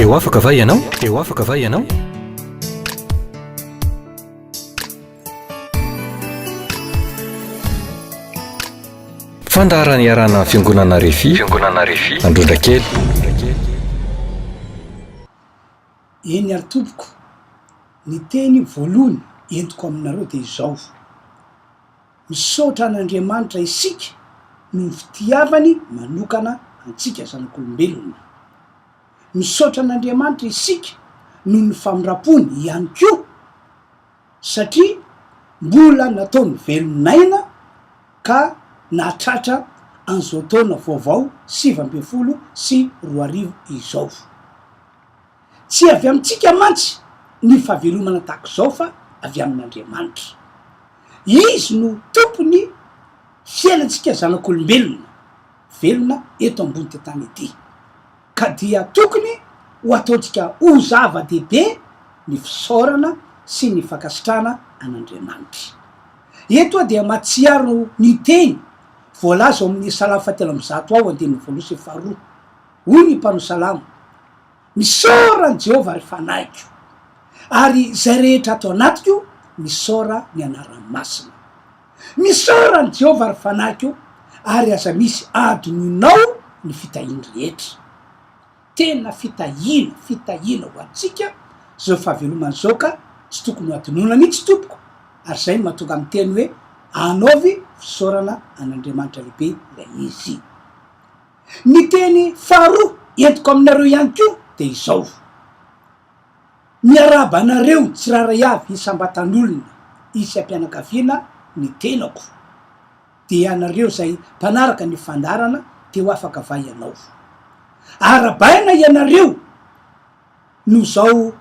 eo afaka va ianao eo afaka va ianao fandaharany arana fiangonana RHEFI Androndrakely. eny ary tompoko ny teny voalohany entiko aminareo dia izao: misaotra an'Andriamanitra isika no ny fitiavany manokana antsika zanak'olombelona. Misaotra an'Andriamanitra isika no ny famindram-pony ihany koa, satria mbola nataony velominaina ka nahatratra an'izao taona vaovao 2024 izao. Tsy avy amintsika mantsy ny fahavelomana tahaka izao fa avy amin'Andriamanitra. Izy no tompony fiainantsika zanak'olombelona velona eto ambony tantany ety, ka dia tokony ho ataontsika ho zava-dehibe ny fisaorana sy ny fankasitrahana an'Andriamanitra. Eto dia matsiaro ny teny voalaza amin'ny salamo 7 ao andininy 1 hoy ny mpano salamo: misaora ny Jehovah ary fanahiko, ary zay rehetra atao anatiko misaora ny anarany masina. Misaora ny Jehovah ary fanahiko, ary aza misy adoninao ny fitahiny rehetra. Tena fitahina ho antsika zao fahavelomana zao, ka tsy tokony ho adonona mihitsy tompoko, ary zay mahatonga amin'ny teny hoe anaovy fisaorana an'Andriamanitra lehibe ilay izy. Ny teny faharoa entiko aminareo ihany koa dia izao: miarabanareo tsiraray avy isambatan'olona isy ampianakaviana ny tenako, dia ianareo zay mpanaraka ny fandarana teo afaka va ianao. Arabaina ianareo no zao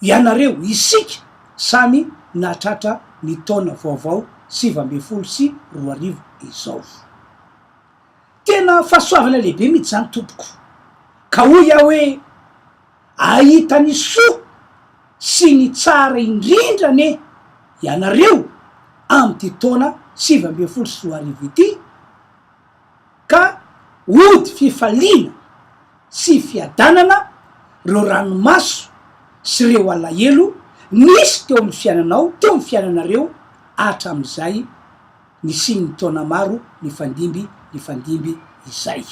ianareo isika samy nahatratra ny taona vaovao 2024 izao. Tena fahasoavana lehibe mihitsy zany tompoko, ka hoy aho hoe ahita ny soa sy ny tsara indrindrane ianareo am'ty taona 2024 ity, ka ody fifaliana sy fiadanana reo ranomaso sy reo alahelo nisy teo amin'ny fiainanao, teo amin'ny fiainanareo hatram'izay ny siny taona maro ny fandimby izay.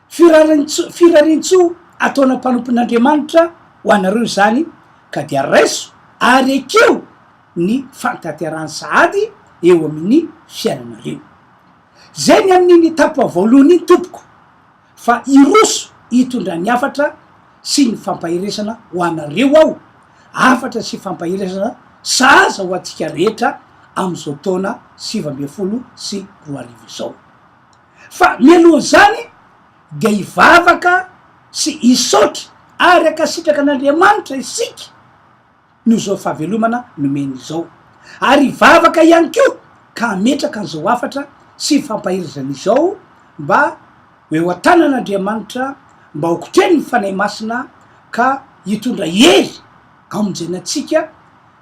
Firarintso ataona mpanompon'Andriamanitra ho anareo zany, ka dia raiso ary ekeo ny fantaterany sahady eo amin'ny fiainanareo. Zay ny amin'iny tapo voalohany iny tompoko, fa iroso hitondra ny afatra sy ny fampahiresana ho anareo ao, afatra sy fampahiresana sahaza ho antsika rehetra am'izao taona 2024 izao. Fa mialoha zany dia hivavaka sy hisaotra ary akasitraka an'Andriamanitra isika no zao fahavelomana nomeny izao, ary hivavaka ihany koa ka ametraka an'izao afatra sy fampahirizana izao, mba hoe ho an-tanan'Andriamanitra mba hokotreny ny fanahy masina, ka hitondra hery amonjenatsika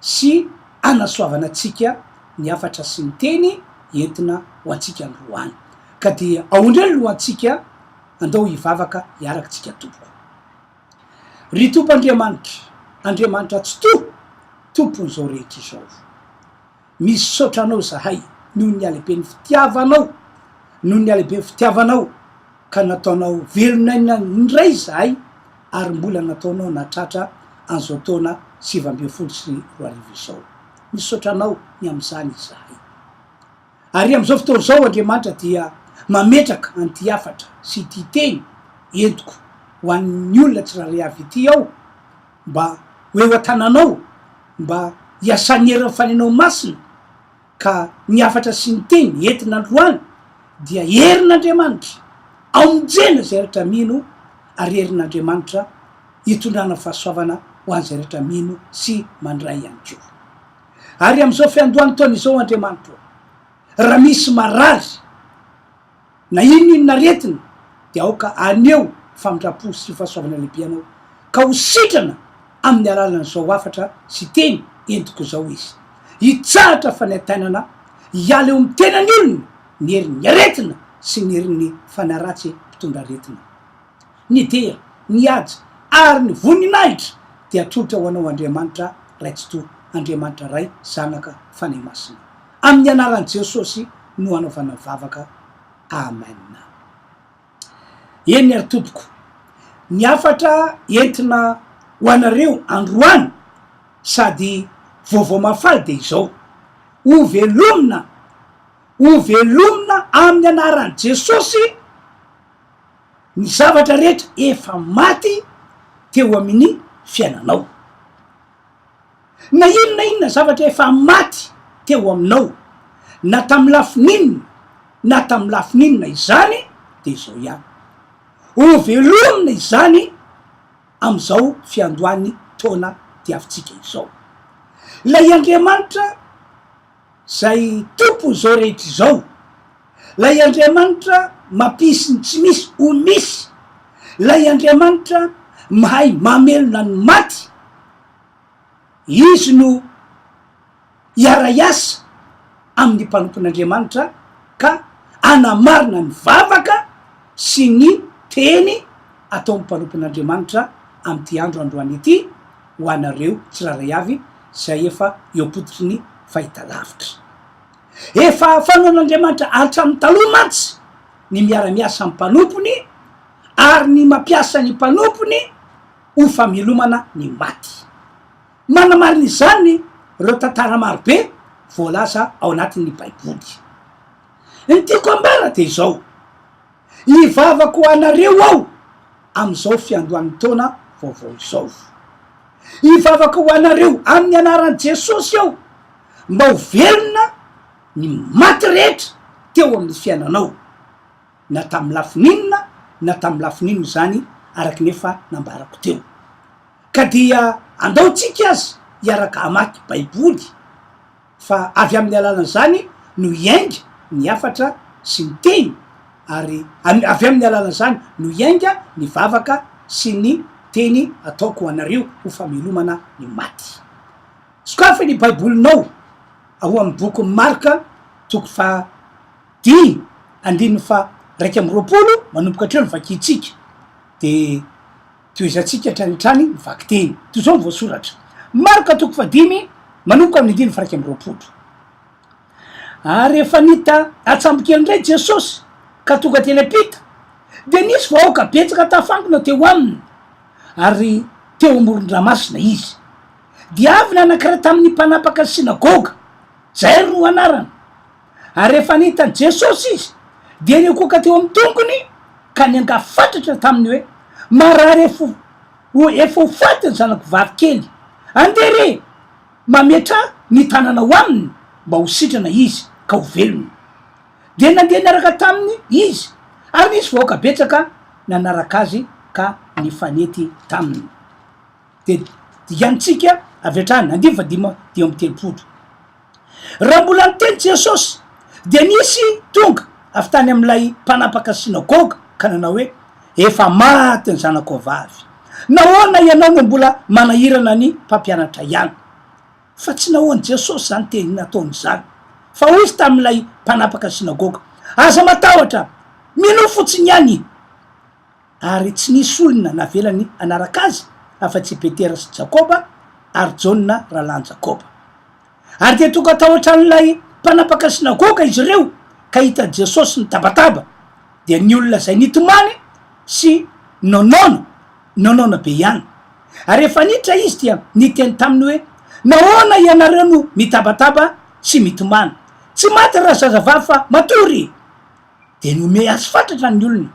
sy anasoavana atsika ny afatra sy ny teny entina ho antsika androany. Ka dia aondreny lo antsika andao hivavaka hiaraka tsika tompoko. Ry tompo Andriamanitra tsy tompon'izao rehetra izao, misy saotranao zahay noho ny alehibe ny fitiavanao, ka nataonao velonaina indray zahay, ary mbola nataonao nahatratra an'izao taona 2024 izao. Misaotranao ny am'izany zahay, ary am'izao fotoana zao Andriamanitra dia mametraka anty afatra sy ty teny entiko ho an'ny olona tsiraray avy ity ao, mba hoe ho an-tananao mba hiasany herin'ny fanenao masina, ka ny afatra sy ny teny entina androany dia herin'Andriamanitra amonjena zay rehetra mino, ary herin'Andriamanitra hitondrana fahasoavana ho an'izay rehetra mino sy mandray ihany koa. Ary am'izao fiandohany taona izao Andriamanitra, raha misy marary na inona retina dia aoka aneo famindram-po sy fahasoavana lehibe anao, ka ho sitrana amin'ny alalan'izao afatra sy teny entiko zao izy, hitsahatra fanantenana hiala eo amin'ny tenany olona ny herin'ny aretina sy ny herin'ny fanaratsy mpitondra aretina. ny dera ny aja ary ny voninahitra dia trotra ho anao Andriamanitra raitsyto Andriamanitra ray zanaka fanahy masina amin'ny anaran'i Jesosy no anaovana vavaka amen. Eny ary tompoko ny afatra entina ho anareo androany sady vaovao mafaly de izao ho velomina amin'ny anaran'i Jesosy ny zavatra rehetra efa maty teo amin'ny fiainanao. Na inona zavatra efa maty teo aminao na tamy lafininina izany de izao ihany ho velomina izany am'izao fiandohan'ny taona diavintsika izao. Lay Andriamanitra zay tompo zao rehetra izao, lay Andriamanitra mampisy ny tsy misy ho misy, lay Andriamanitra mahay mamelona ny maty, izy no iara-iasa amin'ny mpanompon'Andriamanitra ka anamarina ny vavaka sy ny teny ataon'ny mpanompon'Andriamanitra am'ty andro androany ity ho anareo tsiraray avy zay efa eopototry ny fahita lavitra. Efa fanaon'Andriamanitra hatramin'ny taloha mantsy ny miara-miasa amin'ny mpanompony ary ny mampiasa ny mpanompony ho famelomana ny maty. Manamarina izany reo tantara marobe voalaza ao anatin'ny baiboly. Ny tiako ambara de izao, hivavaka ho anareo aho am'izao fiandohan'ny taona vaovao izao, hivavaka ho anareo amin'ny anaran'i Jesosy aho mba ho velona ny maty rehetra teo amin'ny fiainanao, na tamy lafininina zany araky nefa nambarako teo. Ka dia andaotsika azy hiaraka amaky baiboly fa avy amin'ny alalan'izany no iainga ny afatra sy ny teny ary avy amin'ny alalan'izany no iainga ny vavaka sy ny teny ataoko ho anareo ho famelomana ny maty. Sokafa ny baibolinao ao amin'ny boky Marka toko fa 10:1-20 manomboka hatreo ny vakitsika de toezatsika tranitrany mivaky teny toy zao ny voasoratra. Marka toko fa 10 manomboka amin'ny 1:20. Ary rehefa nita atsamboky indray Jesosy ka tonga telepita de nisy vahoaka betsaka tafangona teo aminy ary teo amoron-dranomasina izy. Dia avy ny anankiray tamin'ny mpanapaka sinagoga zay no anarany. Ary rehefa nitany Jesosy izy dia nikoka teo amin'ny tongony ka niangafatatra taminy hoe marary efa ho faty ny zanako vavy kely, andere mametra ny tanana ho aminy mba ho sitrana izy ka ho velona. De nandeha niaraka taminy izy ary nisy vahoaka betsaka nanaraka azy ka nifanety taminy. De diantsika avy hatrany 9:10. Raha mbola niteny Jesosy de nisy tonga avy tany am'ilay mpanapaka sinagoga ka nanao hoe efa maty ny zanako vavy, nahoana ianao no mbola manahirana ny mpampianatra ihany? Fa tsy nahoany Jesosy zany teny nataony zany, fa ozy tam'ilay mpanapaka sinagoga aza matahotra mino fotsiny ihany. Ary tsy nisy olona navelany anaraka azy afa-tsy Petera sy Jakoba ary Jauna rahalany Jakoba. Ary de tonga tao antran'ilay mpanapaka sinagoga izy ireo ka hita Jesosy nitabataba, de ny olona zay nitomany sy nonaona be ihany. Ary rehefa nitra izy dia niteny taminy hoe nahoana ianareo no mitabataba sy mitomany, tsy maty raha zazavavy fa matory. De nome azy fantatra ny olona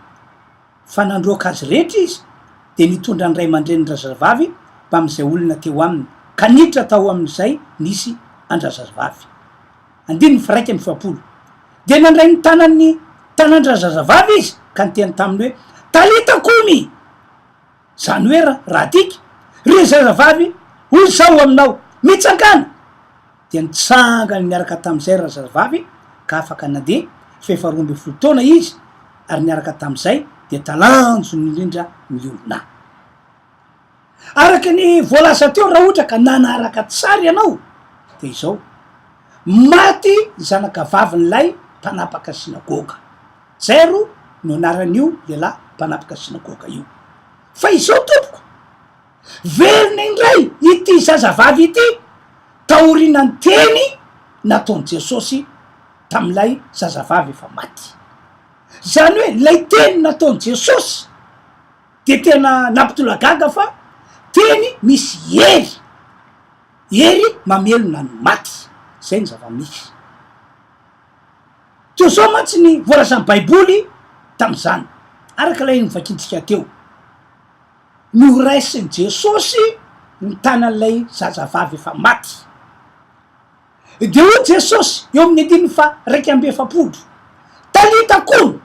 fa nandroaka azy rehetra izy de nitondra ny ray aman-dreny razazavavy mba am'izay olona teo aminy ka niditra tao amin'izay nisy andrazazavavy. 9:1. De nandray ny tanandrazazavavy izy ka niteny taminy hoe talita kumi, zany hoe raha tiky ry zazavavy hoy zao aminao mitsangana. De nitsangany niaraka tam'izay razazavavy ka afaka nandeha fa efa 12 taona izy ary niaraka tam'izay de talanjo indrindra ny olona. Araky ny voalaza teo raha ohatra ka nanaraka tsara ianao de izao maty zanaka vavin'lay mpanapaka sinagoga. Zay ro no anaran'io lehilahy mpanapaka sinagoga io. fa izao tompoko velona indray ity zazavavy ity taorina ny teny nataony Jesosy tam'ilay zazavavy efa maty. Zany hoe lay teny nataony Jesosy de tena nampitolagaga fa teny misy hery mamelona ny maty. Zay ny zava-misy to zao mantsy ny voalazan'ny baiboly tam'izany araka lay nivakitsika teo noraisin'ny Jesosy ny tanan'ilay zazavavy efa maty. De ho Jesosy eo amin'ny adiny fa 1 talita kono,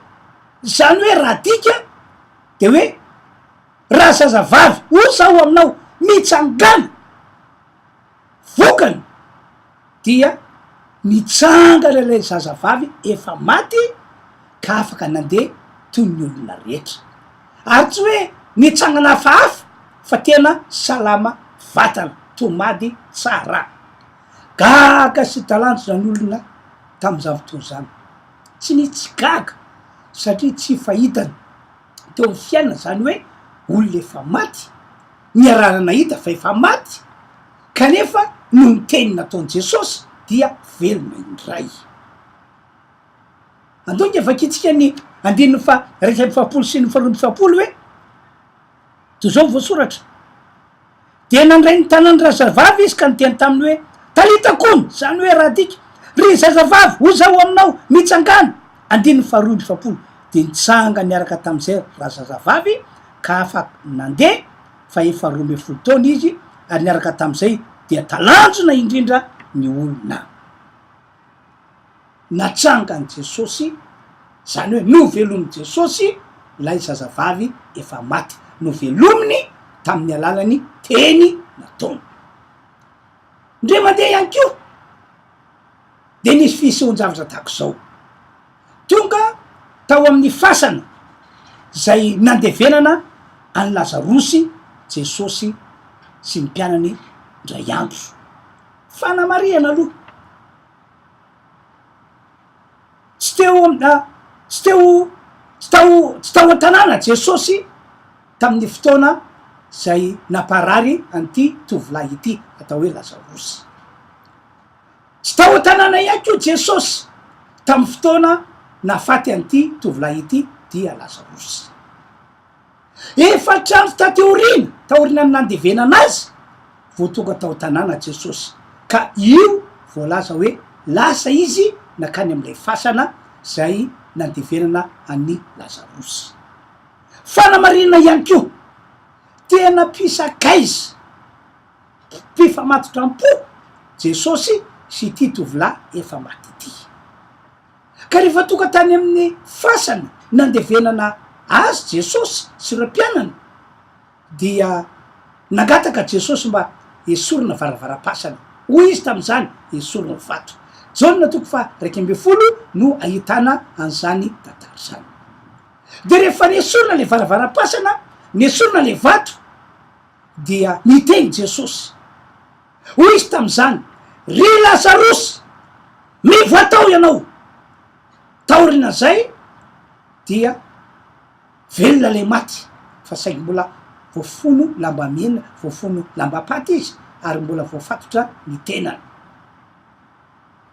zany hoe raha dika de hoe raha zazavavy ozaho aminao mitsangana vokany dia mitsangana lay zazavavy efa maty ka afaka nandeha toy ny olona rehetra ary tsy hoe mitsangana hafahafa fa tena salama vatana tomady tsara. Gaga sy talanjo zany olona tam'izany fotoana zany tsy nitsy gaga satria tsy fahitany teo amin'ny fiainana zany hoe olona efa maty niarana nahita fa efa maty kanefa no ny teny nataony Jesosy dia velona indray. Andonga evakitsika ny 1 sy 2 hoe to zao voasoratra de nandray ny tanany zazavavy izy ka niteny taminy hoe talita kono, zany hoe raha dika ry zazavavy ozaho aminao mitsangana. 2 de nitsanga niaraka tam'izay raha zazavavy ka afaka nandeha fa efa 12 taona izy ary niaraka tam'izay dia talanjona indrindra ny olona. Natsangany Jesosy zany hoe novelominy Jesosy lay zazavavy efa maty, novelominy tamin'ny alalany teny nataony. Ndre mandeha ihany koa de nisy fisehoan-javatra tahako zao tonga tao amin'ny fasana zay nandevenana any Lazarosy Jesosy sy ny mpianany ndray andro. Fanamariana aloha tsy tao an-tanàna Jesosy tamin'ny fotoana zay naparary an'ity tovolahy ity atao hoe Lazarosy. Tsy tao an-tanàna ihany koa Jesosy tamin'ny fotoana nafaty an'ity tovolahy ity dia Lazarosy. Efa trano tateorina taorina ny nandevenana azy vo tonga tao an-tanàna Jesosy ka io voalaza hoe lasa izy nakany am'ilay fasana zay nandevenana an'ny Lazarosy. Fanamarina ihany koa tena mpisakaiza mpifamatotram-po Jesosy sy ity tovolahy efa maty ity. Ka rehefa tonga tany amin'ny fasana nandevenana azy Jesosy sy ireo mpianana dia nangataka Jesosy mba esorina varavara-pasana. Hoy izy tam'izany esorina vato. Jaona toko fa 12 no ahitana an'izany tantara zany. De rehefa nesorina le varavara-pasana, nesorina le vato dia niteny Jesosy. Hoy izy tam'izany, ry Lazarosy mivoatao ianao. Taorina zay dia velona le maty fa saingy mbola voafono lamba mena, voafono lamba paty izy ary mbola voafatotra ny tenany.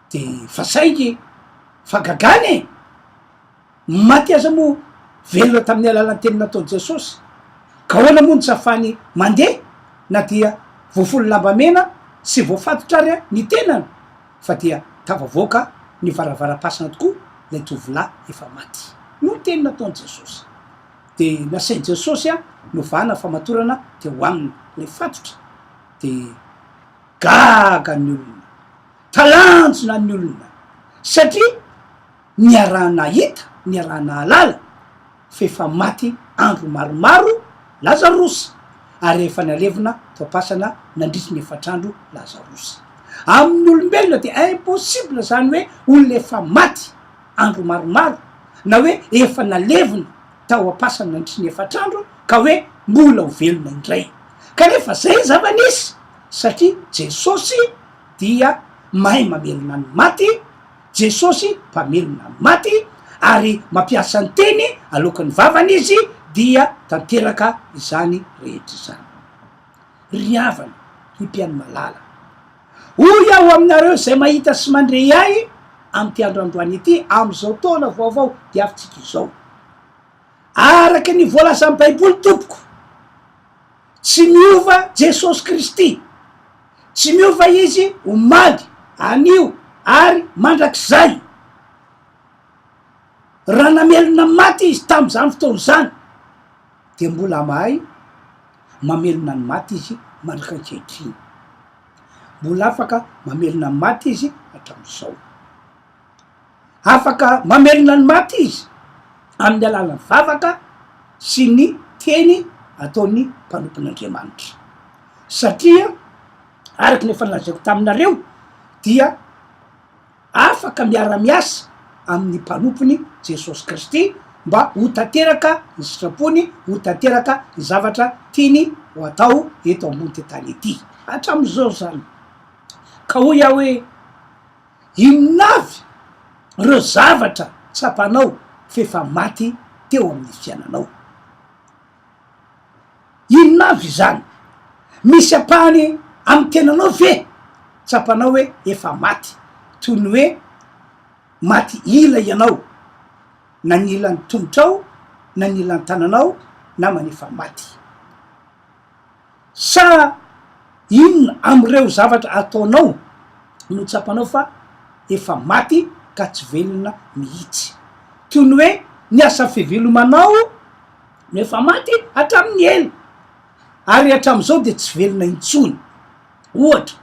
De fa saingy fa gagany maty aza moa velona tamin'ny alalan'ny teny nataony Jesosy. Ka hoana moa ny safany mandeha na dia voafono lamba mena sy voafatotra ary ny tenany fa dia tavavoaka ny varavara-pasana tokoa lay tovolahy efa maty. No teny nataony Jesosy. De nasainy Jesosy novana famatorana teo aminy le fatotra de gaga ny olona, talanjona ny olona satria niarahana hita, niarahana alala fa efa maty andro maromaro Lazarosy ary efa nalevina tao-pasana nandritry ny efatrandro Lazarosy. Amin'ny olombelona de impossible zany hoe olona efa maty andro maromaro na hoe efa nalevina tao am-pasana nandritry ny efatrandro ka hoe mbola ho velona indray. Kanefa zay zava-nisy satria Jesosy dia mahay mamelona ny maty, Jesosy mpamelona ny maty ary mampiasa ny teny alokan'ny vavany izy dia tanteraka izany rehetra izany. Riavana himpiany malala hoy aho aminareo zay mahita sy mandre ahy amty androandroany ity am'izao taona vaovao de avitsika izao araky ny voalaza amy baiboly tompoko tsy miova jesosy kristy, tsy miova izy omaly anio ary mandrak'izay raha namelona maty izy tam'izany fotoana zany de mbola mahay mamelona ny maty izy mandraka ankehitriny, mbola afaka mamelona ny maty izy hatram'izao, afaka mamelona ny maty izy amin'ny alalany vavaka sy ny teny ataony mpanompon'Andriamanitra satria araky ny efa nolazaiko taminareo dia afaka miara-miasa amin'ny mpanompony jesosy kristy mba ho tanteraka ny sitrapony, ho tanteraka ny zavatra tiany ho atao eto ambony ty tany ety hatram'izao zany. Ka hoy aho hoe inonavy reo zavatra tsapanao fefa maty teo amin'ny fiainanao, inonavy zany misy apahany amy tenanao ve tsapanao hoe efa maty toy ny hoe maty ila ianao na ny ilan'ny tongotrao na ny ilan'ny tananao na manefa maty, sa inona am'ireo zavatra ataonao no tsapanao fa efa maty ka tsy velona mihitsy toy ny hoe ny asa fivelomanao no efa maty hatramin'ny ela ary hatram'izao de tsy velona intsony. Ohatra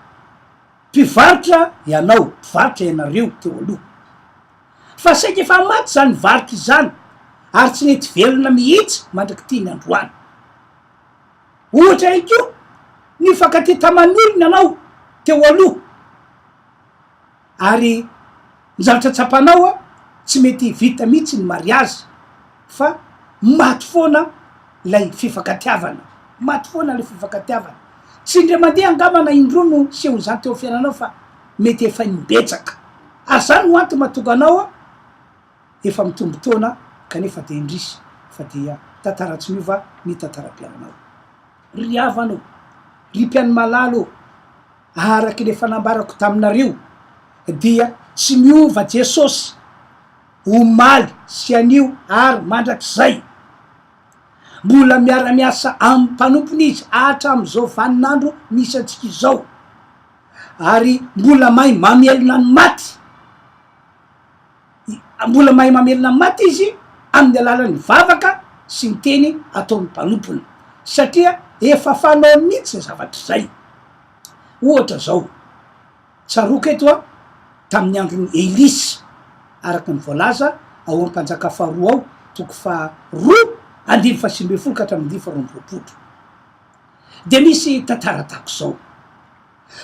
mpivarotra ianao, mpivarotra ianareo teo aloha fa saika efa maty zany varotra izany ary tsy nety velona mihitsy mandraky tiany androany. Ohatra ikeo ny fankaty taman'olona anao teo aloha ary ny zavatra tsapanao a tsy mety vita mihitsy ny mariazy fa maty foana ilay fifankatiavana, maty foana lay fifankatiavana, tsy indre mandeha angambana indro no sehony zany teo fiainanao fa mety efa nibetsaka ary zany no anto mahatonga anao a efa mitombo taona kanefa de indrisy fa dia tantara tsy miova ny tantaram-piainanao. Ry havanao, ry mpiany malalo araky le fanambarako taminareo dia tsy miova jesosy omaly sy anio ary mandrak'izay mbola miara-miasa amy mpanompony izy hatram'izao vaninandro misy atsika izao ary mbola mahay mamelona ny maty, mbola mahay mamelona ny maty izy amin'ny alalan'ny vavaka sy ny teny ataony mpanompony satria efa fanao mihitsy zavatra zay. Ohatra zao tsaroka eto a tamin'ny andron'ny Elisy araky ny voalaza ao am'mpanjaka faharoa ao toko faharoa andimy fa sivy ambin'ny folo ka hatramin'ny dimy faharoa amby roapolo de misy tantara tahako zao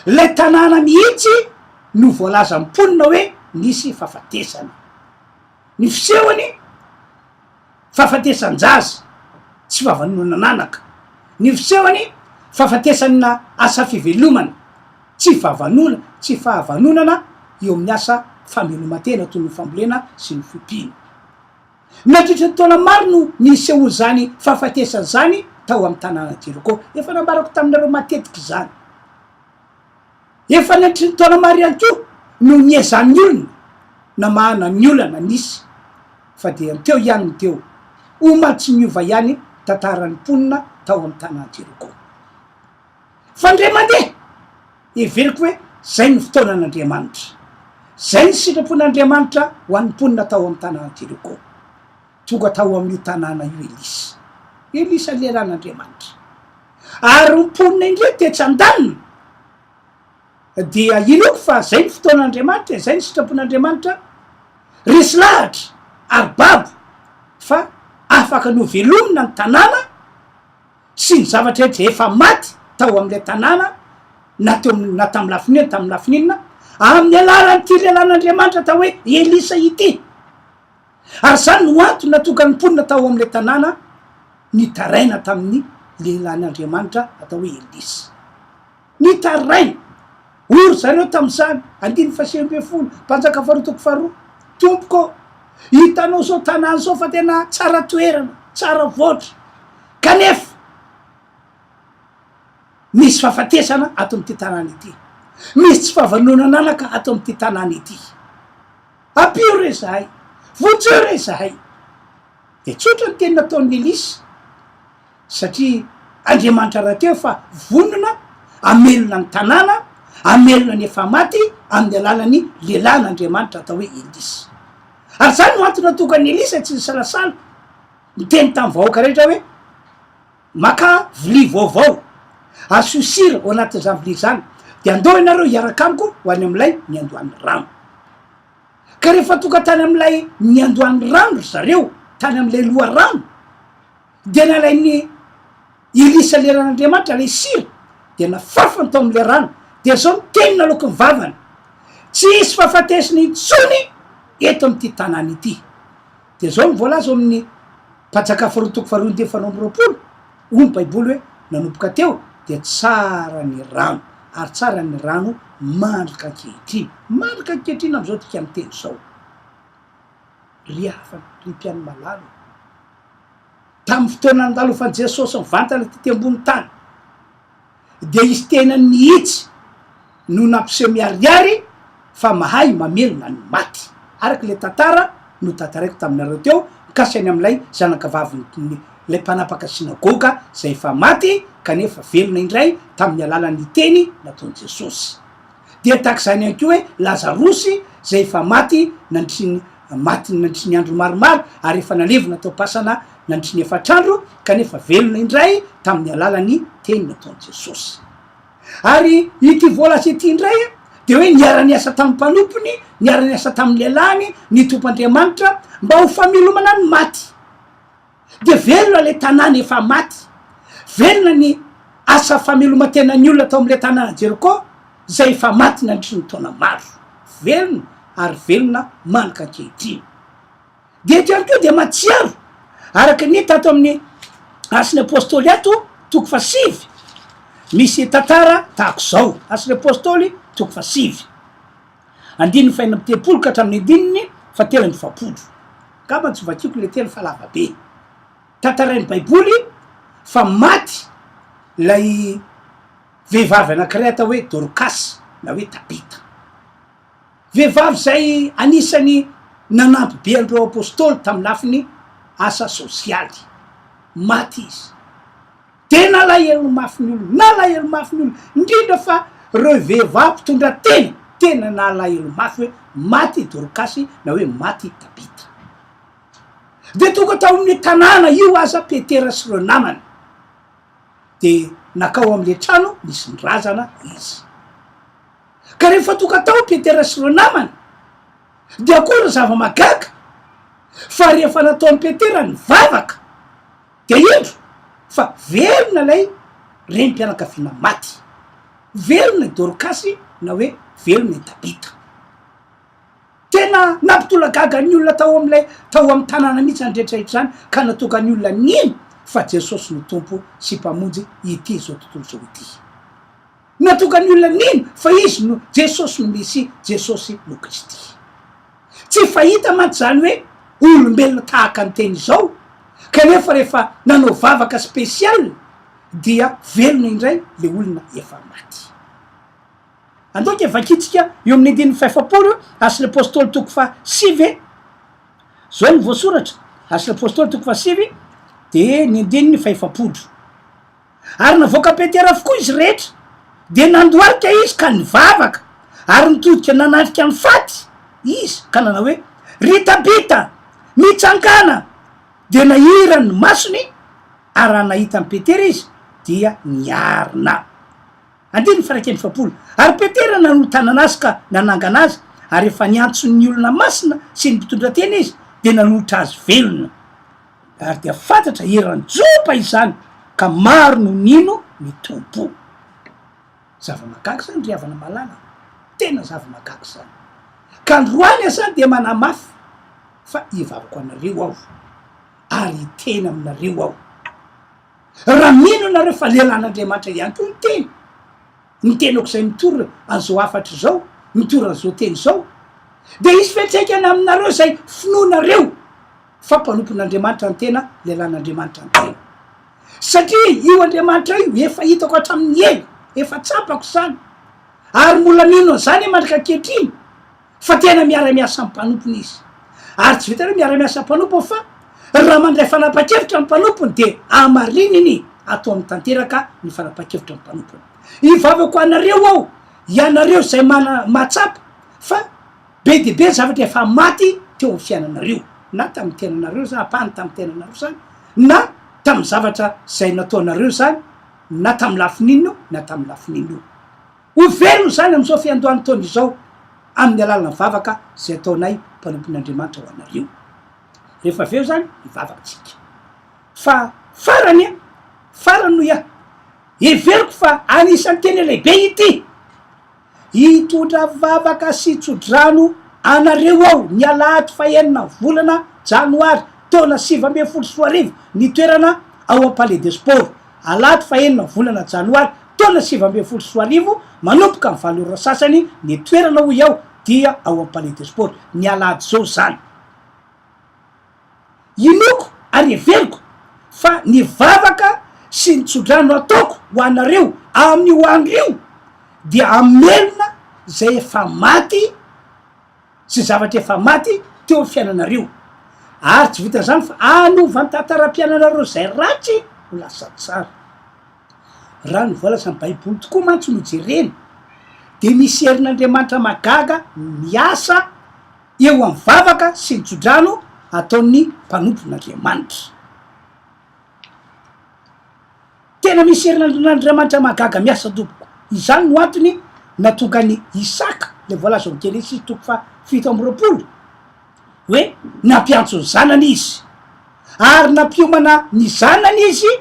lay tanàna mihitsy no voalaza amponina hoe nisy fahafatesana, ny fisehony fahafatesan-jaza tsy fahavanona nanaka, ny fisehony fahafatesana asa fivelomana tsy fahavanona tsy fahavanonana eo amin'ny asa fameloma-tena toy ny fambolena sy ny fipina. Nandritra ny taona maro no nisy olo zany fahafatesana zany tao amy tanàna Jeriko, efa nambarako taminareo matetiky zany, efa nandritra ny taona maro ihany ko no niezan'ny olona na mahana ny olana nisy fa de teo ihany ny teo omaly tsy miova ihany tantaran'ny mponina tao amy tanàna Jeriko. Fa ndre mandeha everiko hoe zay ny fotoanan'Andriamanitra, zay ny sitrapon'Andriamanitra ho an'ny mponina tao amy tanàna Jeriko, tonga tao amin'io tanàna io Elisy, Elisy alelan'Andriamanitra ary mponina indray tetsy andanina dia inoko fa zay ny fotoan'Andriamanitra, zay ny sitrapon'Andriamanitra resy lahatra ary babo fa afaka no velomina ny tanàna sy ny zavatra rehetra efa maty tao am'ilay tanàna na teo na tamy lafinina tamy lafininina amin'ny alalan'ny ty lelan'Andriamanitra atao hoe Elisa ity. Ary zany no antony natonga ny mponina tao am'ilay tanàna nitaraina tamin'ny lelan'Andriamanitra atao hoe Elisa, nitaraina ory zareo tam'izany andiny fa sivy ambin'ny folo mpanjaka faharoa toko faharoa tompoko hitanao zao tanàna zao fa tena tsara toerana tsara voatra kanefa misy fahafatesana ato am'ty tanàna ity, misy tsy fahavanona nanaka ato am'ty tanàna ity. Apio re zahay, votseo re zahay. De tsotra ny teny nataon'ny Elisy, satria Andriamanitra raha teo fa vonona amelona ny tanàna, amelona ny efa maty amin'ny alalan'ny lehilahin'Andriamanitra atao hoe Elisy. Ary zany no antony natokany Elisy tsy salasala miteny tamin'ny vahoaka rehetra hoe maka vilia vaovao asosira ao anatin'izany vilia zany, de andao ianareo hiaraka amiko ho any am'ilay miandohan'ny rano. Ka rehefa tonga tany am'ilay miandohan'ny rano zareo, tany am'ilay loha rano, de nalain'ny Elisy aleran'Andriamanitra le sira, de nafafany tao am'le rano. De zao miteny naloko ny vavany, tsy isy fahafatesiny intsony eto am'ty tanàna ity. De zao mivolaza amin'ny Patsaka faharoa toko faharoa de faharoa amby roapolo, hoy ny baiboly hoe nanomboka teo de tsara ny rano, ary tsara ny rano mandrika ankehitriny. Mandrika ankehitriny am'izao tika miteny zao. Ry hafana, ry mpiano malalo, tamin'ny fotoana andalofan'i Jesosy mivantana ty ambony tany, de izy tena nihitsy no nampiseho miariary fa mahay mamelona ny maty. Araky le tantara no tantaraiko taminareo teo, mikasy any am'ilay zanakavaviny lay mpanapaka sinagoga zay efa maty kanefa velona indray tamin'ny alalan'ny teny nataon'i Jesosy. De tak'izany ihany koa hoe Lazarosy zay efa maty nandritry ny andro maromaro, ary efa nalevona tao pasana nandritry ny efatr'andro kanefa velona indray tamin'ny alalan'ny teny nataon'i Jesosy. Ary ity volaza ity indray de hoe niara-niasa tamin'ny mpanompony, niara-niasa tamin'ny lelany, ny tompoandriamanitra mba ho famelomana ny maty. De velona le tanàna efa maty, velona ny asa fameloma-tena ny olona tao am'le tanàna Jeriko zay efa maty nandritry ny taona maro. Velona ary velona manika ankehitriny. De eto ihany koa de matsiaro, araky ny tato amin'ny Asin'ny Apôstôly ato toko fasivy, misy tantara tahako zao. Asin'ny Apôstôly toko fasivy, andininy faina amby telopolo ka hatramin'ny andininy fatelo amby efapolo. Ngamba tsy vakiako le telo fa lava be. Tantarain'ny baiboly fa maty lay vehivavy anankiray atao hoe Dorcas na hoe Tabita. Vehivavy zay anisany nanampy be andreo apôstôly tamin'ny lafiny asa sosialy. Maty izy. Tena lahelo mafy ny olo, nalahelo mafy ny olo, indrindra fa reo vehivavy mpitondra tena nalahelo mafy hoe maty Dorcasy na hoe maty Tabita. De tonga tao amin'ny tanàna io aza Petera sy reo namany, de nakao am'le trano misy nrazana izy. Ka rehefa tonga tao Petera sy reo namany, de akory zava-magaga fa rehefa nataon'ny Petera ny vavaka de indro fa velona lay renim-pianakaviana maty, velona Dorcasy na hoe velona Tabita. Tena nampitolagaga ny olona tao amin'ny tanàna mihitsy andrehetrarehetra zany, ka natoka ny olona nino fa Jesosy no tompo sy mpamonjy ity zao tontolo zao ity. Natoka ny olona nino fa izy no Jesosy no Mesy, Jesosy no Kristy. Tsy fahita mantsy zany hoe olombelona tahaka ny teny zao, kanefa rehefa nanao vavaka spesialy dia velona indray le olona efa maty. Andoka vakitsika eo amin'ny andininy faefapolo, Asin'ny Apôstôly toko fasivy, zao ny voasoratra, Asin'ny Apôstôly toko fasivy de ny andininy faefapolo. Ary navoaka Petera avokoa izy rehetra, de nandoarika izy ka nivavaka, ary nitodika nanandrika ny faty izy ka nanao hoe ry Tabita mitsangana, de nahira ny masony, ary raha nahita ny Petera izy dia niarina. Andiny farakeny fapolo. Ary Petera nanotana anazy ka nanangana azy, ary efa niantsony olona masina sy ny mpitondra tena izy de nanolotra azy velona. Ary dia fantatra eran-jopa izany ka maro no nino ny tompo. Zava-magaga zany ry havana malala, tena zava-magaga zany. Ka androany zany de manamafy fa ivavako anareo aho, ary tena aminareo aho. Raha mino nareo fa lelan'Andriamanitra ihany koa ny tenako zay mitory an'izao afatra zao, mitory an'izao teny zao, de izy fiantraikany aminareo zay finoanareo fa mpanompon'Andriamanitra ny tena, lelan'Andriamanitra ny tena. satria io Andriamanitra io efa hitako hatramin'ny ela efa tsapako zany ary mola mino zany mandrika ankehitriny fa tena miara-miasa amin'ny mpanompony izy ary tsy vita hoe miara-miasa mpanompo fa raha mandray fanapa-kevitra ny mpanompony de amarininy atao amin'ny tanteraka ny fanapa-kevitra ny mpanompony ivavako anareo ao ianareo zay matsapa fa be de be zavatra efa maty teo amin'ny fiainanareo na tamin'ny tenanareo zany apahany tamin'ny tenanareo zany na tamin'ny zavatra zay nataonareo zany na tamin'ny lafininno na tamin'ny lafininno ho velona zany am'izao fiandohan'ny taona izao amin'ny alalana vavaka zay ataonay mpanompon'Andriamanitra ho anareo rehefa aveo zany ivavatsika fa farany no ia everiko fa anisan'ny teny lehibe ity hitondra vavaka sy tsodrano anareo ao ny Alahady faenina volana janoary taona 2024 ny toerana ao am-palais des sports Alahady faenina volana janoary taona 2024 manompoka amin'ny valora sasany ny toerana ho ao dia ao am-palais des sports ny Alahady zao zany inoko ary everiko fa ny vavaka sy ny tsodrano ataoko ho anareo amin'ny hoandro io dia amelona zay efa maty sy zavatra efa maty teo amin'ny fiainanareo ary tsy vita zany fa anova ny tantaram-piainanareo zay ratsy ho lasa tsara raha ny voalaza ny baiboly tokoa mantsy no jereny de misy herin'Andriamanitra magaga miasa eo amin'ny vavaka sy ny tsodrano ataon'ny mpanompon'Andriamanitra tena misy herin'Andriamanitra magaga miasa tompoko izany no antony natonga ny Isaka le voalaza ny Genesis toko fa 7 hoe nampiantso ny zanany izy ary nampiomana ny zanany izy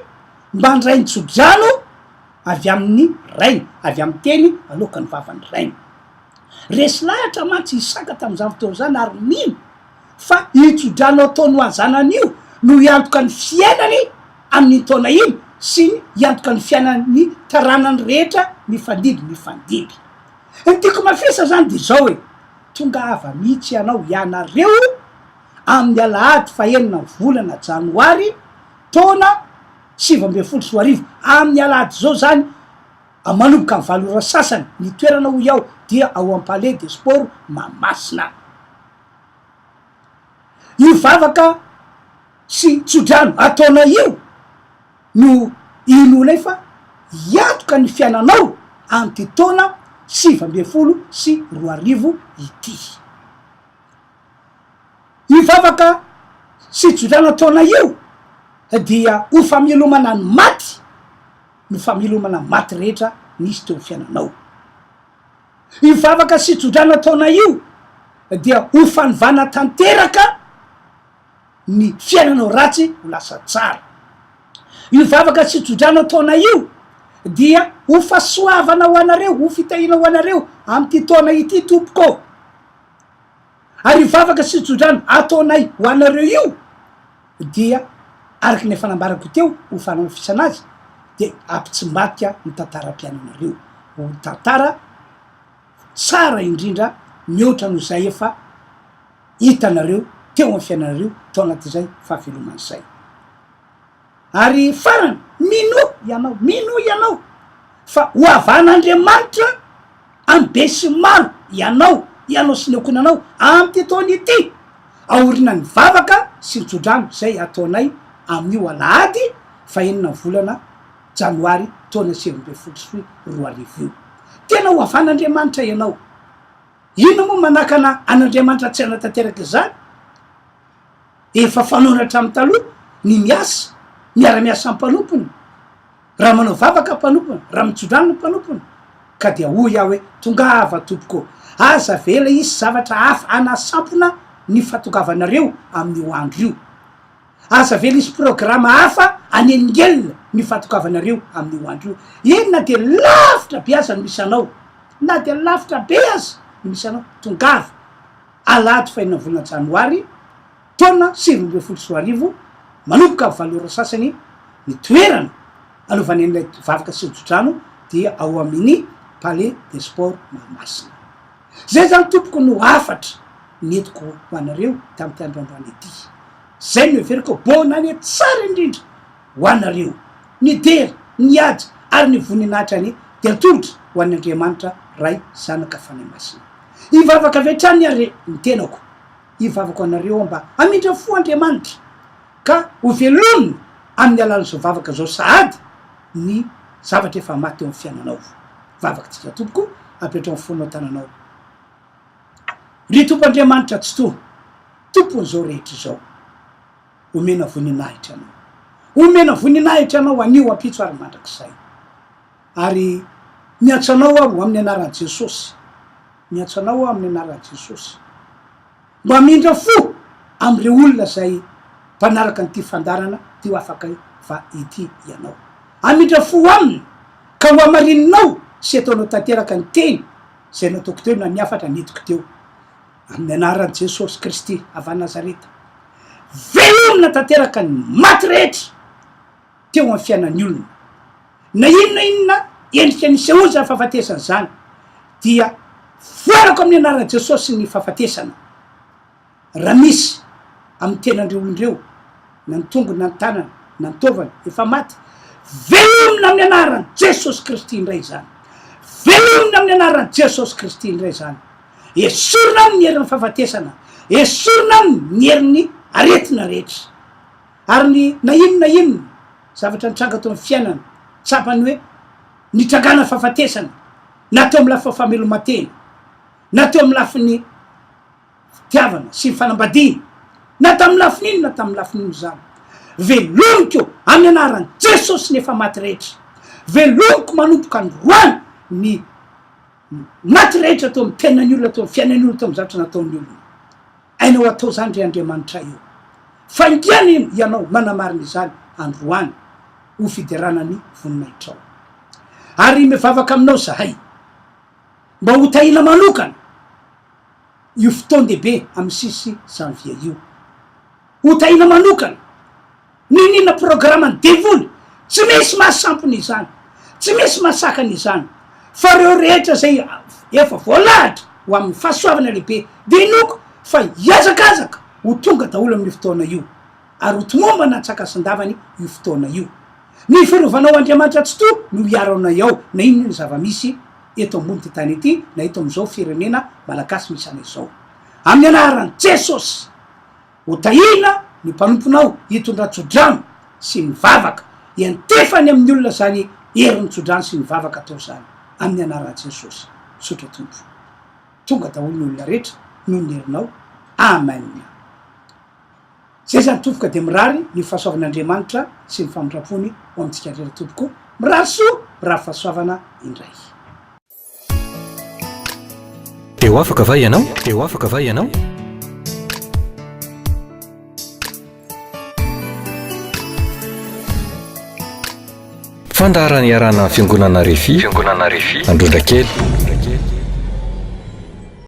mba ndray ny tsodrano avy amin'ny rainy avy amin'ny teny aloka ny vavany rainy resy lahatra mantsy Isaka tamin'izany fotoana zany ary mino fa hitsodrano ataony ho any zanany io no hiantoka ny fiainany amin'ny taona iny sy hiantoka ny fiainany taranany rehetra mifandidy ny tiako mafisa zany de zao hoe tonga ava mihitsy ianao ianareo amin'ny Alahady faenina volana janoary taona 2024 amin'ny Alahady zao zany manomboka amin'ny valora sasany ny toerana ho ao dia ao am-palais des sports Mahamasina io vavaka sy tsodrano ataona io no inona fa hiatoka ny fiainanao amty taona 2024 ity io vavaka sy tsodrano ataona io dia ho famelomana ny maty no famelomana maty rehetra nisy teo fiainanao io vavaka sy tsodrano ataona io dia ho fanovana tanteraka ny fiainanao ratsy ho lasa tsara io vavaka sy tsodrano ataona io dia ho fasoavana ho anareo ho fitahina ho anareo amty taona ity tompoko ary vavaka sy tsodrano ataonay ho anareo io dia araky ny fanambarako teo ho fanamafisana azy de ampitsimbatika ny tantaram-piainanareo ho tantara tsara indrindra mihoatra no zay efa hitanareo teo amin'ny fiainanareo tao anatin'izay fahaveloman'izay ary farany mino ianao fa ho avan'Andriamanitra amy be sy maro ianao sy ny akonanao amty taona ity aorina ny vavaka sy ny tsodrano zay ataonay amin'io Alahady faenina volana janoary taona 2024 io tena ho avan'Andriamanitra ianao ino moa manakana an'Andriamanitra tsy anatanteraka zany efa fanonatra amy taloha ny miasa miara-miasa mpanompony raha manao vavaka mpanompony raha mitsodrano mpanompony ka dia hoy aho hoe tongava tompoko aza vela isy zavatra hafa anasampona ny fatogavanareo amin'ny hoandro io aza vela isy programa hafa anelingel ny fatogavanareo amin'ny hoandro io inona de lavitra be aza no misy anao na de lavitra be aza no misy anao tongava Alahady faenina volana janoary taona 2024 manomboka valora sasany ny toerana alovany an'ilay vavaka sy tsodrano dia ao amin'ny palais des sports Mahamasina zay zany tompoko no afatra netiko ho anareo tamty androandroany ity zay no everiko bonane tsara indrindra ho anareo ny dery ny aja ary ny voninahitra ny diatolotra ho an'ny Andriamanitra ray zanaka fanay masina. Ivavaka avy hatrany ary ny tenako ivavako anareo mba amindra fo Andriamanitra ka ho velomina amin'ny alalan'izao vavaka zao sahady ny zavatra efa maty eo amin'ny fiainanao. Vavakatsika tompoko apetrao amin'ny fonao tananao. Ry tompo Andriamanitra tsy to tompon'izao rehetra izao omena voninahitra anao, omena voninahitra anao anio ampitso ary mandrakizay, ary miatsanao aho amin'ny anaran'i Jesosy, miatsanao aho amin'ny anaran'i Jesosy mba amindra fo am'ireo olona zay mpanaraka nyity fandarana ty ho afaka fa ity ianao, amindra fo aminy ka ho amarininao sy ataonao tanteraka ny teny zay nataoko teo na niafatra nitiko teo amin'ny anaran'i Jesosy Kristy avy Nazareta. Velomina tanteraka ny maty rehetra teo amin'ny fiainan'ny olona, na inona endrika ny sehoza fahafatesana zany dia voarako amin'ny anaran'i Jesosy ny fahafatesana. Raha misy amin'ny tenandreo olondreo na ny tongony na ny tanana na ny tovany efa maty, velomina amin'ny anaran'i Jesosy Kristy indray zany, velomina amin'ny anaran'i Jesosy Kristy indray zany. Esorina amin'ny herin'ny fahafatesana, esorina amin'ny herin'ny aretina rehetra, ary ny na inona zavatra nitranga tao amin'ny fiainana tsapany hoe nitrangana fahafatesana na teo amin'ny lafi famelomatena, na teo amin'ny lafin'ny fitiavana sy ny fanambadiana, na tamin'ny lafin'ino na tamin'ny lafin'ino zany. Velomiko amin'ny anaran'i Jesosy ny efa maty rehetra, velomiko manompoka androany ny maty rehetra tao amin'ny tenan'ny olona, tao amin'ny fiainan'ny olona, tao amin'ny zavatra nataon'ny olona. Ainao atao zany ry Andriamanitra io, faingiany ianao manamarina izany androany ho fideranany voninahitrao. Ary mivavaka aminao zahay mba ho tahina manokana io fotoan-dehibe amin'ny sisy janvier io, ho tahina manokana ninina programany devoly, tsy misy mahasampony izany, tsy misy mahasakany izany, fa reo rehetra zay efa voalahatra ho amin'ny fahasoavana lehibe de inoko fa iazakazaka ho tonga daholo amin'ny fotoana io, ary ho tomomba natsakasandavany io fotoana io. Ny firovanao Andriamanitra tsy to no hiaranay ao na inona ny zavamisy eto ambony ty tany ity na eto am'izao firenena malagasy misy an'izao. Amin'ny anaran'i Jesosy ho tahina ny mpanomponao hitondratsodrano sy ny vavaka iantefany amin'ny olona zany herin'ny tsodrano sy ny vavaka atao zany amin'ny anaran'i Jesosy. Sotra tompo, tonga daholo ny olona rehetra noho ny herinao. Amen. Zay zany tompoka de mirary ny fahasoavan'Andriamanitra sy ny famindrapony ho amintsika rehetra tompoko. Mirary soa, mirary fahasoavana indray. Teo afaka va ianao? Teo afaka va ianao? Fandaharany iarana fiangonana RHEFI Androndrakely.